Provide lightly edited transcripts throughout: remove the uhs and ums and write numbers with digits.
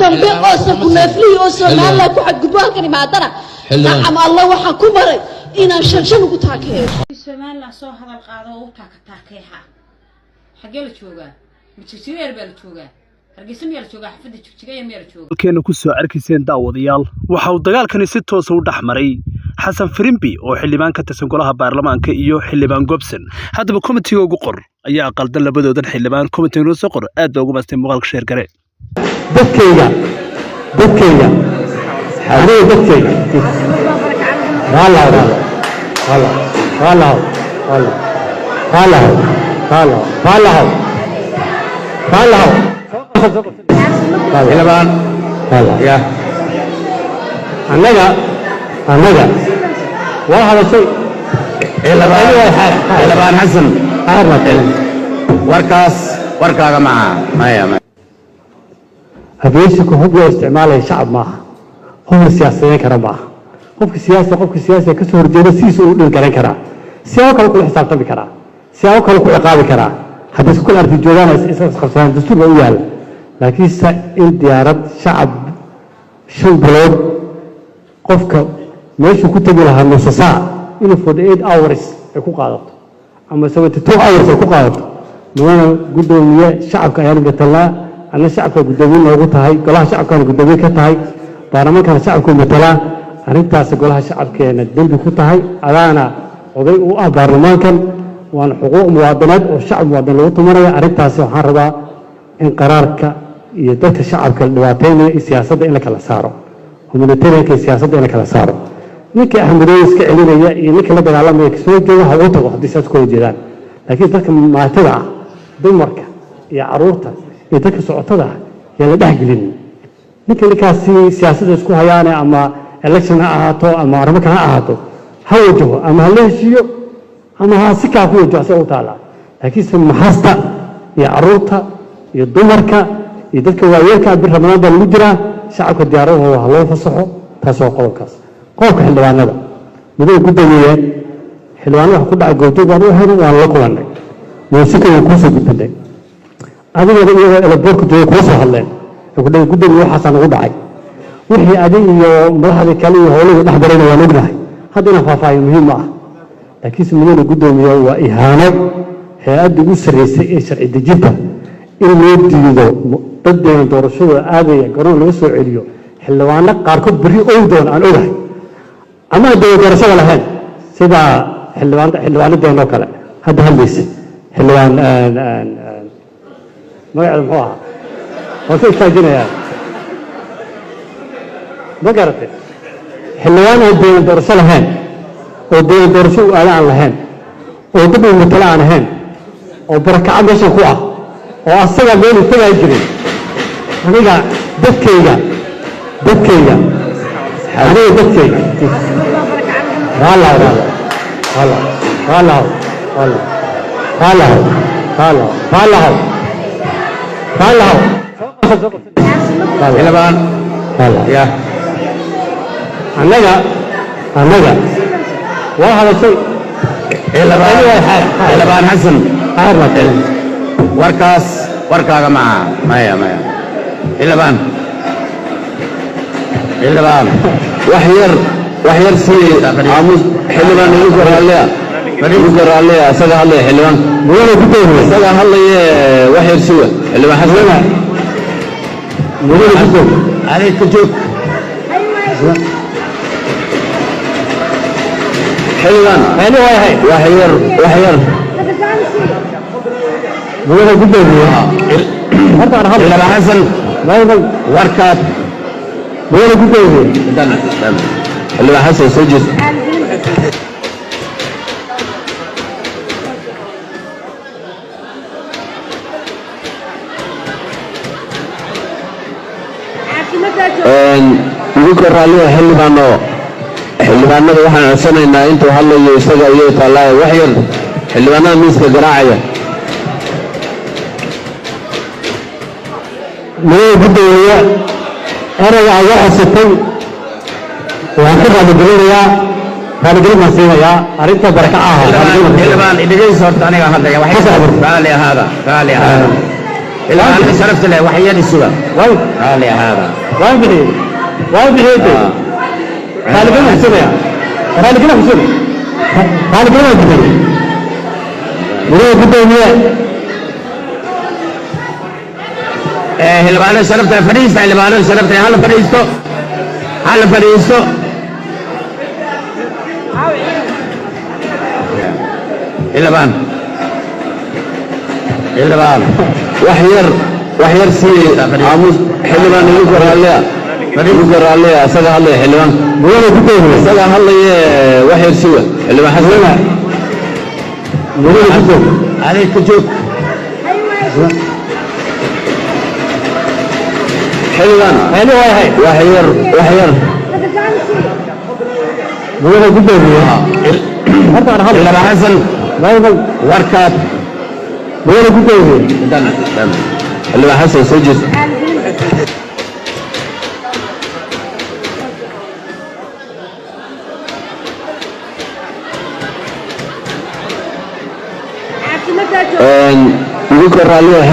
dambe oo sakunafli oo Soomaaliya ku xadgudbaa kan imaadana nacam Allah waxa ku maray inaan shanshan ugu taageero Soomaaliya soo hadal qaado oo taakeexa xagee la joogaa mujisiyeer baa la joogaa hargeysa meel joogaa xafada jigjiga meel joogaa halkeena ku soo arkayseen daawadayaal waxa uu dagaalkani si toos ah u dhaxmaray xasan Firimbi oo xildhibaan ka tirsan golaha baarlamaanka iyo xildhibaan Gobson haddaba committee ugu qor ayaa qaldan labadoodan xildhibaan committee noo soo qor aad baa ugu maastay muuqaalka sheer gare dadkayga hadiyo dadkayga wala xildhibaan ya annaga waa hadashay xildhibaan xasan warkaaga maya habeeshku hub loo isticmaalay shacab maaha hub siyaasadeyn kara maaha qofka siyaasiga ka soo horjeeda sidiisa uu dhil garan karaa siyaabo kale ku xisaabtami karaa siyaabo kale ku ciqaabi karaa haddii isku kala arti joogaan isqabsadaan dastuur baa u yaala laakiinse in diyaarad shacab 5 bilood qofka meeshuu ku tegi lahaa nusu saac inuu 48 hours ay ku qaadato ama 72 hours ay ku qaadato mudana gudoomiye shacabka ayaan matalaa ana shacabka gudoomiye loogu tahay golaha shacabka gudoomiye ka tahay baarlamaanka shacabku matalaa arintaas golaha shacabkeena dambi ku tahay adaana oday u ah baarlamaankan waan xuquuq muwaadinaad oo shacab muwaadin lagu tumanaya arintaas waxaan rabaa in qaraarka iyo dadka shacabka dhawaateynaya siyaasadda in la kala saaro humanitarianka siyaasadda in la kala saaro ninka ahmadooda iska celinaya iyo ninka la dagaalamaya soo jooga ha u tago haddii saas kula jeedaan laakiin dadka maatada ah dumarka iyo caruurta iyo dadka socotada ah yaa la dhexgelin ninkaasi siyaasadda isku hayaane ama election ha ahaato ama arrimo kale ha ahaato ha wajaho ama ha la heshiiyo ama ha si kaa ku wajaho se u taala laakiinse maxasta iyo caruurta iyo dumarka iyo dadka waayeelka bir ramadaan baa lagu jiraa shacabka diyaaradooda ha loo fasaxo taasoo qodobkaas qodobka xildhibaanada muddo gudoomiye xildhibaanada waxa ku dhacay goobjoog baan u helay waan la kulannay muusika way ku soo gudbinay adigoo iyagoo elaboorka jooga kula soo hadleen gudoomiye waxaasaa nagu dhacay wixii adig iyo madaxda kale iyo howlihii dhex barayna waan ognahay hadda inaan faahfaahiyo muhiim ma ah laakiinse mudane gudoomiye waa ihaano hay-adda ugu sarreysay ee sharci dejinta in loo diido daddeena doorashadooda aadaya garoon laga soo celiyo xildhibaano qaarkood berri oy doon aan ogahay ama dee doorashada lahayn sida xildhibaanadeenoo kale hadda hadlaysa xildhibaan magaceeda muxuu ahaa waan ka istaajinayaa ma garatay xildhibaan aan deegan doorasho lahayn oo deegan doorasho u aada aan lahayn oo dad u matala aan ahayn oo barakaca meeshan ku ah oo asaga meel isagaa jirin aniga dadkayga xildhibaan ya annaga waa hadashay xildhibaan xasan warkaaga maya xildhibaan wax yar si aamus xildhibaan ugu garaalaya asaga hadlaya xildhibaan mudane gudoomiye asaga hadlaya wax yar siwa xildhibaan xasan mudane gudoomiye عليك كجوك حلوان هاي وحير مدير قدامي هذا انا هذا حسن ما يبغى وركات مدير قدامي اللي حسن سجل ugu raalliga xildhibaanada waxaan codsanaynaa intuu hadlayo isaga iyo taalaay wax yar xildhibaanada miiska garaacaya madaxda gudoomiye erayga ayaa codsatay waan ka raaligelinayaa raaligelin baan siinayaa arrinta barakacaha xildhibaan idhegeyso horta aniga hadlaya waxay raalli ahaada أنا شرفت له وحيد السبب قال يا هذا واضح واضح هيك قال كلام حسنا قال كلام حسنا قال كلام حسنا مرة بدأ أنا شرفت له فريست أنا شرفت له هلا فريستو إلبان وحير سي عموس حلبان يقر عليها سجى عليه حلبان سجى عليه وحير سوى حلبان حسنا عليك تشوف حلوان وحير مرة بدأ حتى أنا إلى حسن وركات مرة بدأ اللي حسن سجل يذكر عليه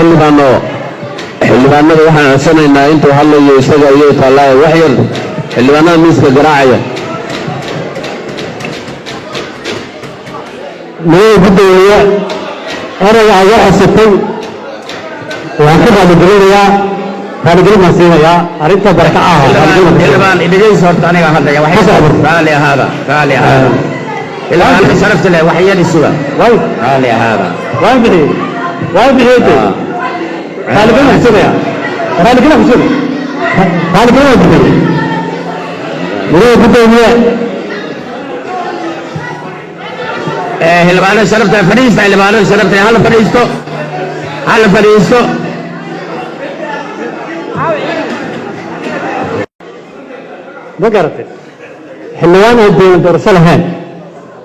xildhibaanada waxaan codsanaynaa intuu hadlayo isaga iyo taallaa wax yar xildhibaanada miiska garaacaya مرة بدأ أنا أجا حسيتي وأنت بعد قلنا بعد قلنا سينا يا أريد بركة xildhibaan idinay soorta aniga hadlaya wax qaali hada أنا شرفت له وحيد السبب قال هذا واضح هيك قال كلام حسنا قال كلام حسنا قال كلام حسنا مرة بدأ أنا شرفت له فريست أنا شرفت له هلا فريستو ما قرأت حلوان الدين درس لهن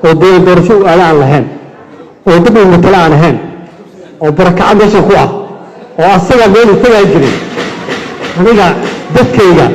والدين درسوا على لهن ودبوا مثل عن هن وبركة عم يشوفوها وأصلا قولي تبع يجري أنا دكيجا